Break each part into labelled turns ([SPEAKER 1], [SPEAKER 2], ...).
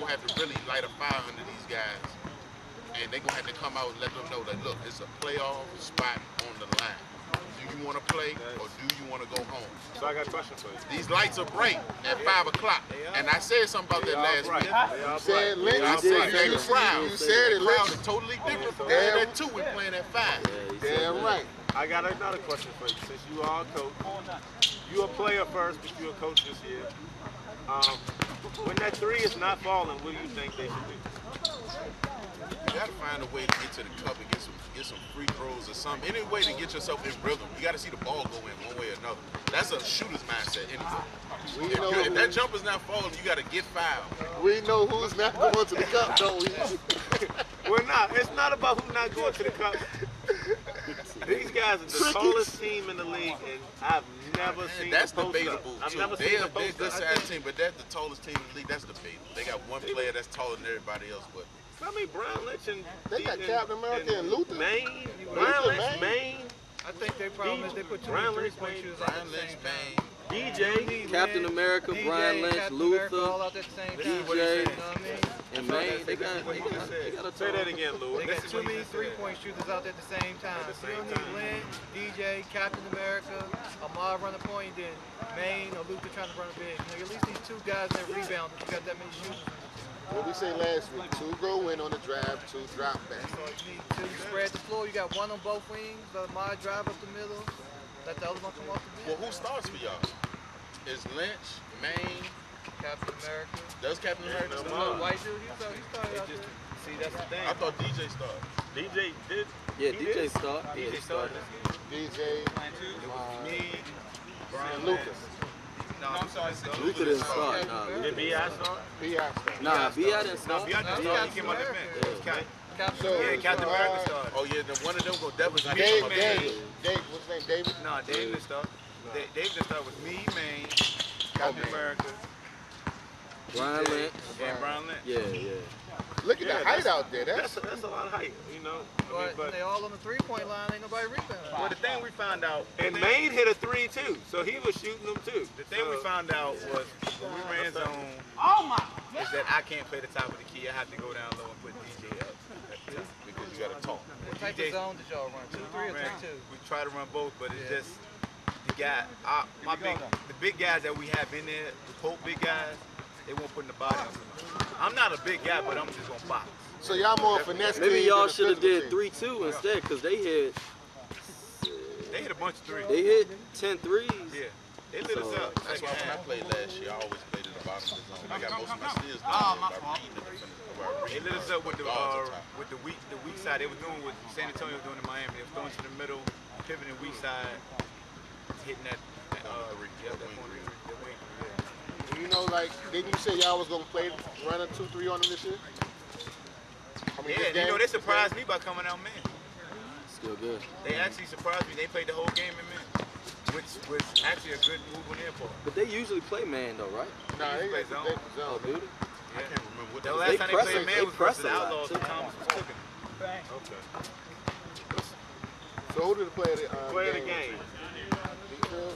[SPEAKER 1] gonna have to really light a fire under these guys, and they're gonna have to come out and let them know that look, it's a playoff spot on the line. Do you want to play or do you want to go home?
[SPEAKER 2] So I got a question for you.
[SPEAKER 1] These lights are bright at 5 o'clock, and I said something about that last week.
[SPEAKER 2] You said
[SPEAKER 1] the crowd.
[SPEAKER 3] You said it.
[SPEAKER 1] The crowd is totally different from playing at 2. We're playing at 5.
[SPEAKER 3] Damn right.
[SPEAKER 2] I got another question for you. Since you are a coach, you a player first, but you a coach this year. When that 3 is not falling, what do you think they should do?
[SPEAKER 1] You gotta find a way to get to the cup and get some free throws or something. Any way to get yourself in rhythm. You gotta see the ball go in one way or another. That's a shooter's mindset anyway. If that jumper's not falling, you gotta get fouled.
[SPEAKER 3] We know who's not going to the cup, don't we?
[SPEAKER 2] We're not. It's not about who's not going to the cup. These guys are the tallest team in the league, and I've never seen
[SPEAKER 1] that's
[SPEAKER 2] a post
[SPEAKER 1] debatable
[SPEAKER 2] I've
[SPEAKER 1] too.
[SPEAKER 2] never
[SPEAKER 1] They're
[SPEAKER 2] seen a
[SPEAKER 1] a
[SPEAKER 2] post
[SPEAKER 1] good size team, but that's the tallest team in the league. That's debatable. They got one player that's taller than everybody else, but
[SPEAKER 2] I mean, Brian Lynch and
[SPEAKER 3] they got Captain America and Luther.
[SPEAKER 2] Maine, Brian Lynch, Maine.
[SPEAKER 4] I think their problem is they put too
[SPEAKER 2] Brian
[SPEAKER 4] many
[SPEAKER 2] Lynch,
[SPEAKER 4] three-point shooters
[SPEAKER 1] Brian
[SPEAKER 4] out at the
[SPEAKER 1] Lynch,
[SPEAKER 4] same time.
[SPEAKER 1] Bang.
[SPEAKER 2] DJ,
[SPEAKER 5] Captain America,
[SPEAKER 4] DJ,
[SPEAKER 5] Brian Lynch,
[SPEAKER 4] Captain America, all
[SPEAKER 5] Luther,
[SPEAKER 4] out at the same time.
[SPEAKER 5] DJ,
[SPEAKER 4] You know what I mean?
[SPEAKER 5] and Maine. They got a
[SPEAKER 2] say that again, Lou.
[SPEAKER 4] They got too many three-point shooters out there at the same time.
[SPEAKER 2] At the
[SPEAKER 4] You
[SPEAKER 2] same
[SPEAKER 4] don't
[SPEAKER 2] time.
[SPEAKER 4] need Lynch, DJ, Captain America, Amar running point, then Maine or Luther trying to run a big. You know, at least these 2 guys that rebound if you got that many shooters.
[SPEAKER 3] What we say last week, 2 go in on the drive, 2 drop back.
[SPEAKER 4] So you need 2 spread the floor. You got 1 on both wings. Let Amar drive up the middle. Let the other one come off the
[SPEAKER 1] Well,
[SPEAKER 4] bench.
[SPEAKER 1] who starts for y'all? Is Lynch, Maine?
[SPEAKER 4] Captain America.
[SPEAKER 1] Does Captain America
[SPEAKER 2] no,
[SPEAKER 1] start?
[SPEAKER 4] White dude, he started out there.
[SPEAKER 2] See, that's the thing.
[SPEAKER 1] I thought DJ started.
[SPEAKER 2] DJ did.
[SPEAKER 5] Yeah,
[SPEAKER 2] he
[SPEAKER 5] DJ
[SPEAKER 2] did.
[SPEAKER 5] start. Yeah,
[SPEAKER 2] DJ
[SPEAKER 5] he
[SPEAKER 2] started.
[SPEAKER 5] started.
[SPEAKER 3] DJ,
[SPEAKER 2] Me,
[SPEAKER 3] and Lucas.
[SPEAKER 4] No, I'm sorry.
[SPEAKER 5] Luther didn't start. Nah,
[SPEAKER 2] did B.I. start?
[SPEAKER 3] P.I.
[SPEAKER 5] Nah, B.I. didn't start.
[SPEAKER 2] B.I. didn't start. He came out the bench.
[SPEAKER 4] Captain
[SPEAKER 3] So,
[SPEAKER 4] America.
[SPEAKER 2] Captain America started.
[SPEAKER 1] Oh yeah, then one of them go definitely.
[SPEAKER 3] Dave, what's his name, David?
[SPEAKER 2] No, Dave didn't start. Dave didn't start with me, Maine, Captain America,
[SPEAKER 5] Brian Lynch.
[SPEAKER 2] and Brian Lynch.
[SPEAKER 5] Yeah.
[SPEAKER 3] Look at the height out there.
[SPEAKER 2] That's a lot of height, you know.
[SPEAKER 4] But they all on the three-point line. Ain't nobody rebounding.
[SPEAKER 2] Well, the thing we found out, and Maine hit a 3 too, so he was shooting them too. The thing we found out was when we ran zone, is that I can't play the top of the key. I have to go down low and put DJ up
[SPEAKER 1] Because you gotta talk.
[SPEAKER 4] What type of zone did y'all run? 2-3 or 3-2?
[SPEAKER 2] We try to run both, but it's just the guy. The big guys that we have in there, the Pope big guys, they won't put in the body on me. I'm not a big guy, but I'm just gonna box.
[SPEAKER 3] So y'all more finesse.
[SPEAKER 5] Maybe
[SPEAKER 3] team
[SPEAKER 5] y'all
[SPEAKER 3] than a
[SPEAKER 5] should have did
[SPEAKER 3] physical
[SPEAKER 5] 3-2
[SPEAKER 3] team.
[SPEAKER 5] instead, because they hit
[SPEAKER 2] a bunch of threes.
[SPEAKER 5] They hit 10 threes.
[SPEAKER 2] Yeah. They lit us up.
[SPEAKER 1] That's why when I played last year, I always played at the bottom of the zone. I got most of my steals down there by reading
[SPEAKER 2] They lit us up with the weak side. They were doing what San Antonio was doing in Miami. They were throwing to the middle, pivoting weak side, hitting that wing three.
[SPEAKER 3] You know, like, didn't you say y'all was gonna run a 2-3 on them this year?
[SPEAKER 2] Yeah, you know, they surprised me by coming out man.
[SPEAKER 5] Still good.
[SPEAKER 2] They actually surprised me. They played the whole game in man, which was actually a good move on their part.
[SPEAKER 5] But they usually play man though, right?
[SPEAKER 3] Nah, they
[SPEAKER 2] play zone.
[SPEAKER 5] Oh, do they?
[SPEAKER 1] I can't remember what
[SPEAKER 2] The
[SPEAKER 1] they
[SPEAKER 2] last time they played man was
[SPEAKER 5] press
[SPEAKER 2] versus the
[SPEAKER 5] a lot,
[SPEAKER 2] Outlaws
[SPEAKER 5] too.
[SPEAKER 2] and Thomas was cooking.
[SPEAKER 3] Okay. So who did play the
[SPEAKER 2] Play the game.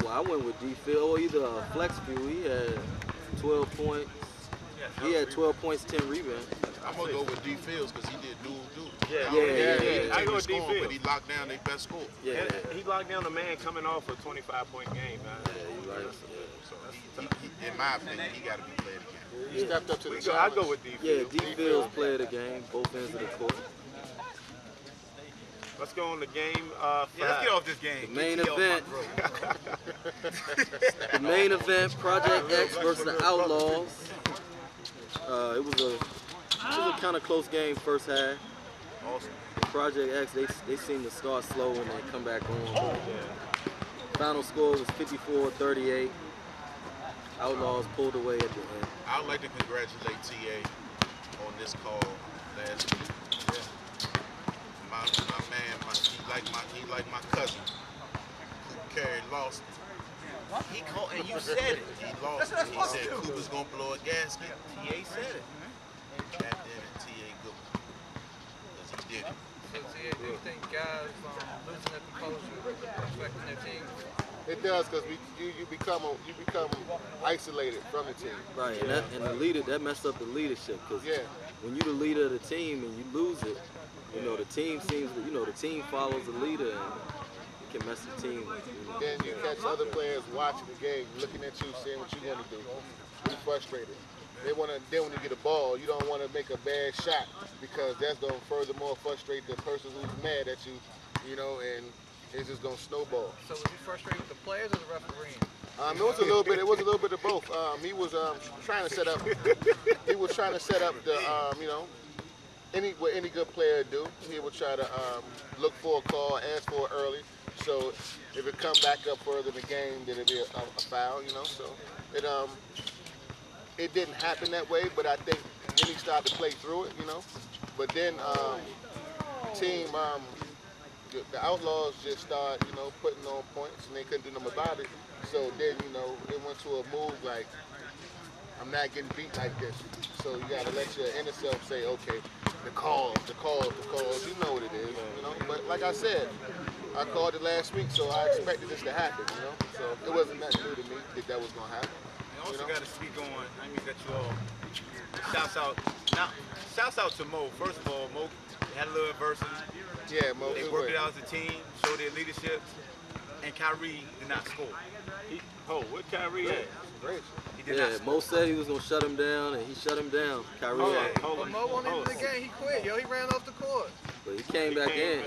[SPEAKER 5] Well, I went with D-Phil or either Flex View. He had 12 points. He had 12 points, 10 rebounds.
[SPEAKER 1] I'm gonna go with D Fields because he did dual.
[SPEAKER 5] Yeah.
[SPEAKER 2] I go with D
[SPEAKER 1] But
[SPEAKER 2] Fields.
[SPEAKER 1] he locked down their best score.
[SPEAKER 5] Yeah.
[SPEAKER 2] He locked down a man coming off a 25-point game, man.
[SPEAKER 5] Yeah, you're right.
[SPEAKER 1] So he, in my opinion, he got to be played again.
[SPEAKER 3] He stepped up to the
[SPEAKER 2] I
[SPEAKER 3] challenge.
[SPEAKER 2] go with D
[SPEAKER 5] Yeah,
[SPEAKER 2] Fields.
[SPEAKER 5] D-Phil's play of the game, both ends of the court.
[SPEAKER 2] Let's go on the game. Let's get off this game.
[SPEAKER 5] The main event. The main event, Project X versus the Outlaws. It was a kind of close game first half.
[SPEAKER 2] Awesome.
[SPEAKER 5] Project X, they seem to start slow and then come back on. Final score was 54-38. Outlaws pulled away at the end.
[SPEAKER 1] I would like to congratulate TA on this call last week. My man, he like my cousin. Cooper Carey lost it.
[SPEAKER 2] He called, and you said it.
[SPEAKER 1] He lost it. He said Cooper's gonna blow a gasket.
[SPEAKER 2] TA said it.
[SPEAKER 1] That did it, TA good. Because he did it.
[SPEAKER 4] So, do you think guys losing their composure affecting their team?
[SPEAKER 3] It does because you become isolated from the team.
[SPEAKER 5] Right, and the leader, that messed up the leadership because when you're the leader of the team and you lose it, you know, the team the team follows the leader and it can mess the team. You know.
[SPEAKER 3] Then you catch other players watching the game, looking at you, seeing what you're going to do. You're frustrated. Then when you get a ball, you don't want to make a bad shot because that's going to furthermore frustrate the person who's mad at you, you know, and it's just going to snowball.
[SPEAKER 4] So was you frustrated with the players or the refereeing?
[SPEAKER 3] It was a little bit of both. He was trying to set up. He was trying to set up the you know, what any good player do. He would try to look for a call, ask for it early. So if it come back up further in the game, then it'd be a foul. You know, so it didn't happen that way. But I think then he started to play through it. You know, but then the Outlaws just started, you know, putting on points, and they couldn't do nothing about it. So then, you know, it went to a move like, I'm not getting beat like this. So you got to let your inner self say, okay, the calls. You know what it is, you know. But like I said, I called it last week, so I expected this to happen, you know. So it wasn't nothing new to me that was going to happen.
[SPEAKER 2] You also got to speak on, I mean, that you all, shouts out to Mo. First of all, Mo had a little adversity.
[SPEAKER 3] Yeah, Mo.
[SPEAKER 2] They worked it out as a team, showed their leadership, and Kyrie did not score.
[SPEAKER 6] What Kyrie at?
[SPEAKER 3] Great.
[SPEAKER 2] He did not score.
[SPEAKER 5] Mo said he was going to shut him down, and he shut him down. Kyrie.
[SPEAKER 4] But Mo won't even the game. He quit, yo. He ran off the court.
[SPEAKER 5] But he came back in.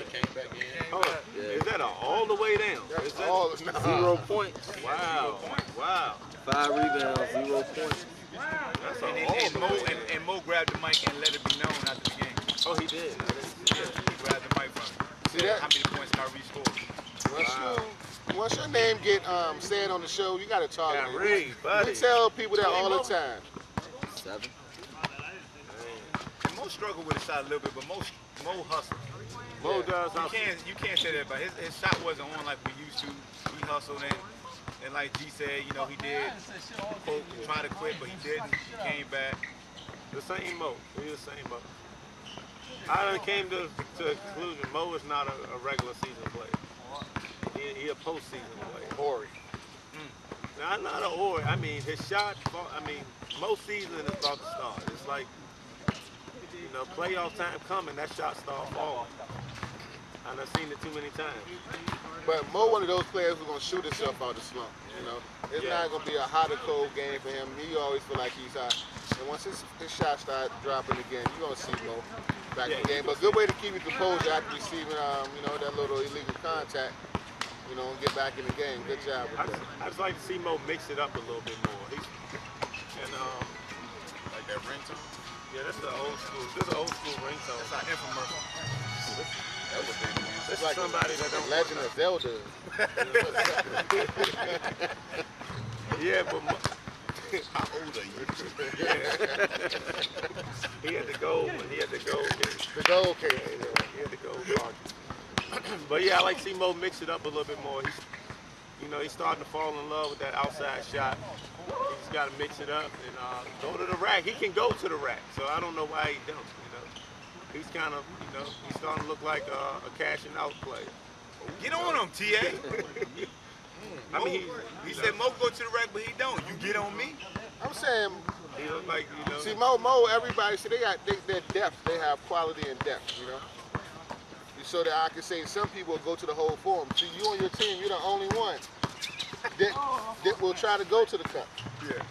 [SPEAKER 6] Is that all the way down?
[SPEAKER 3] Is that
[SPEAKER 5] 0 points.
[SPEAKER 6] Wow.
[SPEAKER 5] 5 rebounds, 0 points.
[SPEAKER 2] And Mo grabbed the mic and let it be known after the game.
[SPEAKER 6] Oh, he did.
[SPEAKER 2] Yeah, he grabbed the mic from him.
[SPEAKER 3] See that?
[SPEAKER 2] How many points Kyrie scored?
[SPEAKER 3] Once your name get said on the show, you got to talk.
[SPEAKER 6] Kyrie, buddy.
[SPEAKER 3] We tell people that all the time.
[SPEAKER 5] 7.
[SPEAKER 2] And Mo struggled with his shot a little bit, but Mo hustled.
[SPEAKER 6] Mo does hustle.
[SPEAKER 2] You can't say that about his shot wasn't on like we used to. He hustled and like G said, you know, he did try to quit, but he didn't. He came back.
[SPEAKER 6] The same Mo. He's the same Mo. I done came to a conclusion. Mo is not a regular season player. He a postseason player.
[SPEAKER 3] Horry.
[SPEAKER 6] Not a Horry. I mean, his shot. I mean, most season is about to start. It's like, you know, playoff time coming. That shot start falling. And I've seen it too many times.
[SPEAKER 3] But Mo, one of those players who's gonna shoot himself out the slump. You know, it's not gonna be a hot or cold game for him. He always feel like he's hot. And once his shot start dropping again, you're gonna see Mo back in the game. But good way to keep your composure after receiving, you know, that little illegal contact. You know, and get back in the game. Good job with that.
[SPEAKER 6] I just like to see Mo mix it up a little bit more.
[SPEAKER 1] Like that ringtone?
[SPEAKER 6] Yeah, that's the old school. This is an old school ringtone.
[SPEAKER 2] That's our infomercial.
[SPEAKER 1] That was they use.
[SPEAKER 6] It's like somebody that don't.
[SPEAKER 3] Legend of Zelda.
[SPEAKER 6] Yeah, but
[SPEAKER 1] How old are you?
[SPEAKER 6] he had to go. He had to go.
[SPEAKER 3] The goal case.
[SPEAKER 6] He had to go. But yeah, I like to see Mo mix it up a little bit more. He's starting to fall in love with that outside shot. He's got to mix it up and go to the rack. He can go to the rack, so I don't know why he don't. You know, he's kind of, you know, he's starting to look like a cashing out player.
[SPEAKER 2] Get on him, TA.
[SPEAKER 6] I mean,
[SPEAKER 2] he said Mo go to the rack, but he don't. You get on me.
[SPEAKER 3] I'm saying,
[SPEAKER 6] he look like, you know.
[SPEAKER 3] see, Mo, everybody, see, their depth. They have quality and depth, you know. So that I can say some people will go to the whole forum. See, you on your team, you're the only one that will try to go to the cup.
[SPEAKER 2] Yeah.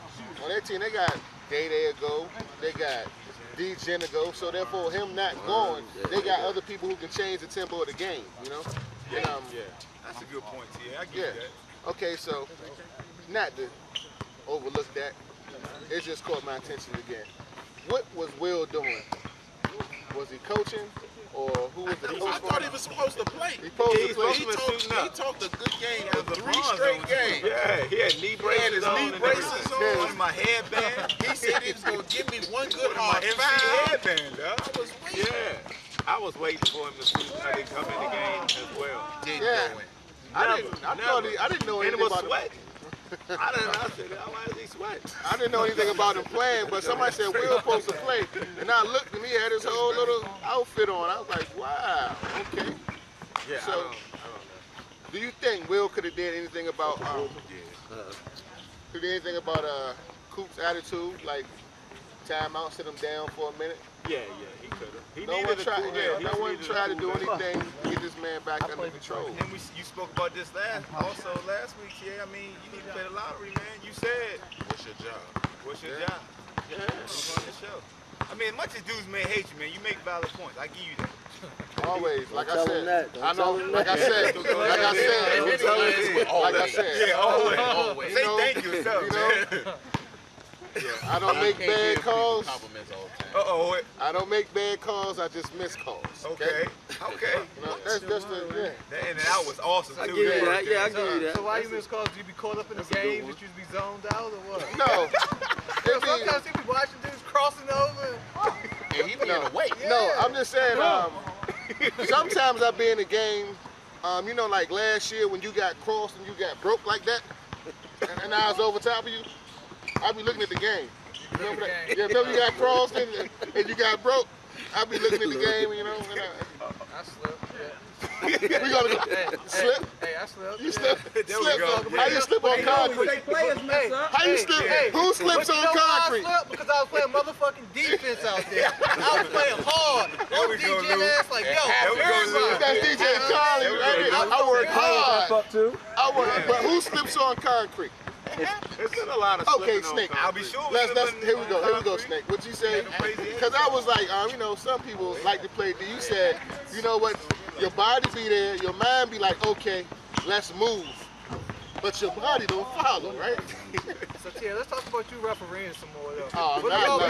[SPEAKER 3] On their team, they got Day go, they got D-Gen to go. So therefore, him not going, they got other people who can change the tempo of the game, you know.
[SPEAKER 2] Yeah, that's a good point, TA. I get that.
[SPEAKER 3] Okay, so not to overlook that, it just caught my attention again. What was Will doing? Was he coaching? Or who was the
[SPEAKER 1] I thought he was supposed to play.
[SPEAKER 3] He
[SPEAKER 1] talked a good game for 3 straight games.
[SPEAKER 6] Yeah, he had knee braces on.
[SPEAKER 1] He had his knee braces on.
[SPEAKER 2] On my headband.
[SPEAKER 1] He said he was going to give me one good
[SPEAKER 2] My
[SPEAKER 1] hard
[SPEAKER 2] MC
[SPEAKER 1] foul.
[SPEAKER 2] headband, dog.
[SPEAKER 1] I was waiting.
[SPEAKER 6] Yeah, I was waiting for him to see how they come in the game as well.
[SPEAKER 1] Didn't
[SPEAKER 3] Yeah.
[SPEAKER 1] go in.
[SPEAKER 3] I didn't know
[SPEAKER 6] And
[SPEAKER 3] anything
[SPEAKER 6] it was
[SPEAKER 3] about
[SPEAKER 6] sweat. I said, why is he sweating?
[SPEAKER 3] I didn't know anything about him playing, but somebody said Will's supposed to play, and I looked and he had his whole little outfit on. I was like, wow, okay.
[SPEAKER 6] Yeah,
[SPEAKER 3] So,
[SPEAKER 6] I don't know.
[SPEAKER 3] Do you think Will could have did anything about Coop's attitude, like timeout, sit him down for a minute?
[SPEAKER 6] Yeah, he could have. He
[SPEAKER 3] no one tried. No one tried to do anything to get this man back under control.
[SPEAKER 2] And then you spoke about this last week. Yeah, I mean, you need to play the lottery, man. You said,
[SPEAKER 1] what's your job?
[SPEAKER 2] What's your job? Yeah, who's on the show? I mean, as much as dudes may hate you, man, you make valid points. I give you that.
[SPEAKER 3] Always, like I said.
[SPEAKER 5] I know,
[SPEAKER 3] like I said.
[SPEAKER 2] Yeah, always. Say thank you,
[SPEAKER 3] Yeah, I don't make bad calls.
[SPEAKER 1] Compliments all the time.
[SPEAKER 3] I don't make bad calls. I just miss calls.
[SPEAKER 2] Okay.
[SPEAKER 3] You know, that's just the
[SPEAKER 2] That in and out was awesome too.
[SPEAKER 5] I give you that. Yeah, I give you that.
[SPEAKER 4] So why you miss calls? Do you be caught up in the game? Did you be zoned out or what?
[SPEAKER 3] No.
[SPEAKER 4] Sometimes you be watching dudes crossing over.
[SPEAKER 1] And he be in the way.
[SPEAKER 3] No, I'm just saying. Sometimes I be in the game. You know, like last year when you got crossed and you got broke like that, and I was over top of you. I be looking at the game. Remember that? Yeah, remember you got crossed and you got broke? I be looking at the game, you know. And
[SPEAKER 4] I slipped.
[SPEAKER 3] we gonna go slip.
[SPEAKER 4] Hey, I slipped.
[SPEAKER 3] You slip.
[SPEAKER 2] There we go.
[SPEAKER 3] How you slip on concrete? How you slip? Who slips on concrete?
[SPEAKER 4] I slipped because I was playing motherfucking defense out there. I was playing hard. I was DJing ass like, yo, everybody.
[SPEAKER 3] That's DJ Khaled. I work hard. I work, but who slips on concrete?
[SPEAKER 6] It's been a lot of
[SPEAKER 3] okay, Snake.
[SPEAKER 2] I'll be sure.
[SPEAKER 3] Here we go, Snake. What you say? Because I was like, you know, some people like to play. You said, you know what? Your body be there, your mind be like, okay, let's move, but your body don't follow, right?
[SPEAKER 4] So Tia, let's talk about you refereeing some more though.
[SPEAKER 3] Oh,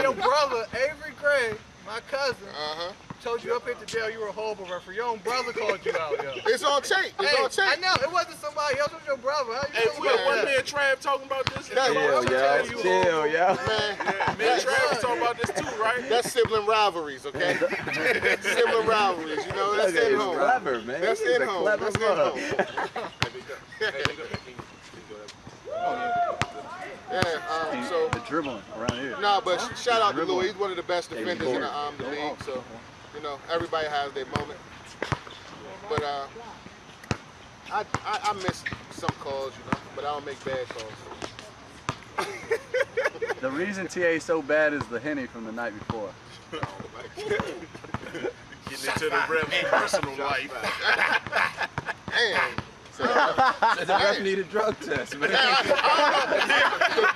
[SPEAKER 4] your brother Avery Gray, my cousin, told you up here to jail you were a horrible referee. Your own brother called you out, yo.
[SPEAKER 3] It's on tape. It's on tape.
[SPEAKER 4] I know it wasn't somebody else. It was your brother. How you
[SPEAKER 1] Hey, one man Trav talking about this.
[SPEAKER 3] Chill,
[SPEAKER 1] Man, Trav was talking about this too, right?
[SPEAKER 3] That's sibling rivalries, okay? Sibling rivalries, you know. That's at home.
[SPEAKER 7] Clever, man.
[SPEAKER 3] That's at home. That's at home. Yeah, so
[SPEAKER 7] the dribbling around here.
[SPEAKER 3] No, but shout out to Louis. He's one of the best defenders in the league. So, you know, everybody has their moment. But I miss some calls, you know, but I don't make bad calls.
[SPEAKER 7] The reason TA is so bad is the Henny from the night before.
[SPEAKER 1] Getting into the ref's personal life.
[SPEAKER 3] Damn.
[SPEAKER 7] The ref need a drug test, man.
[SPEAKER 3] The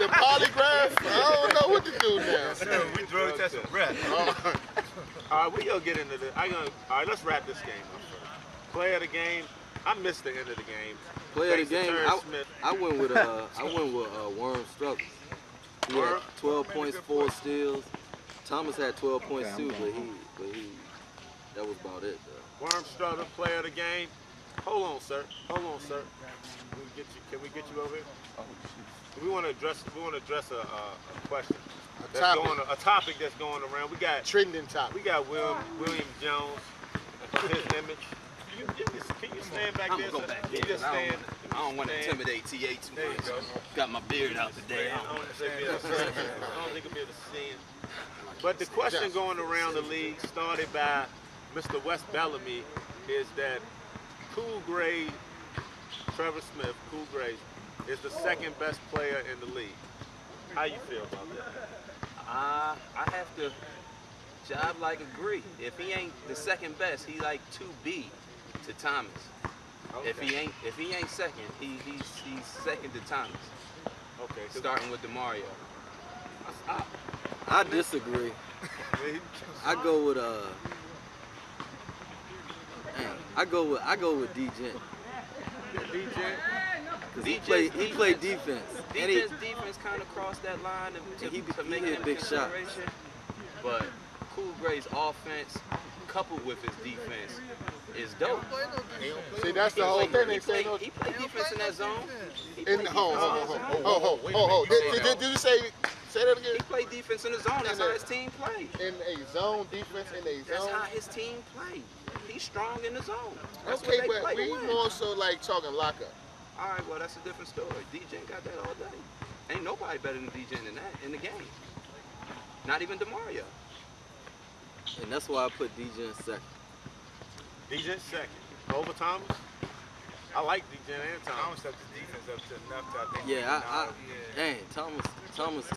[SPEAKER 3] polygraph, I don't know what to do now.
[SPEAKER 2] Sure, we drug test some breath.
[SPEAKER 6] All right, we gonna get into this. All right, let's wrap this game up first. Play of the game. I missed the end of the game.
[SPEAKER 5] Play of the game. I went with Worm Struggles. He had 12 points, 4 steals. Thomas had 12 points too, but he that was about it though.
[SPEAKER 6] Worm Struggles, play of the game. Hold on, sir. Can we get you over here? We want to address a question. A topic that's going around. We got
[SPEAKER 3] trending topic.
[SPEAKER 6] We got William Jones, his image. Can you stand back there?
[SPEAKER 5] Go back there.
[SPEAKER 6] Just stand.
[SPEAKER 5] I don't want to intimidate TA too much. Got my beard out today.
[SPEAKER 6] I don't think I'll be able to see him. But the question going around the league, started by Mr. West Bellamy, is that Cool Gray, Trevor Smith, Cool Gray, is the second best player in the league. How you feel about that?
[SPEAKER 5] I have to job like agree. If he ain't the second best, he like 2B to Thomas. Okay. If he ain't second, he's second to Thomas.
[SPEAKER 6] Okay.
[SPEAKER 5] Starting with DeMario. I disagree. I go with D-Gent.
[SPEAKER 6] D-Gent?
[SPEAKER 5] Because he played defense.
[SPEAKER 8] Defense kind of crossed that line to make it a big shot. But Cool Gray's offense, coupled with his defense, is dope.
[SPEAKER 3] See, that's the whole thing.
[SPEAKER 8] He played defense in that zone.
[SPEAKER 3] Did you say that again?
[SPEAKER 8] He played defense in the zone. That's how his team played.
[SPEAKER 3] In a zone, defense in a zone?
[SPEAKER 8] That's how his team played. He's strong in the zone. That's
[SPEAKER 3] okay, but we more so like talking lockup.
[SPEAKER 8] All right, well, that's a different story. DJ got that all day. Ain't nobody better than DJ than that in the game. Not even DeMario.
[SPEAKER 5] And that's why I put DJ in second.
[SPEAKER 6] DJ second. Over Thomas? I like DJ and Thomas stepped his defense up to enough that I think.
[SPEAKER 5] Yeah, dang, Thomas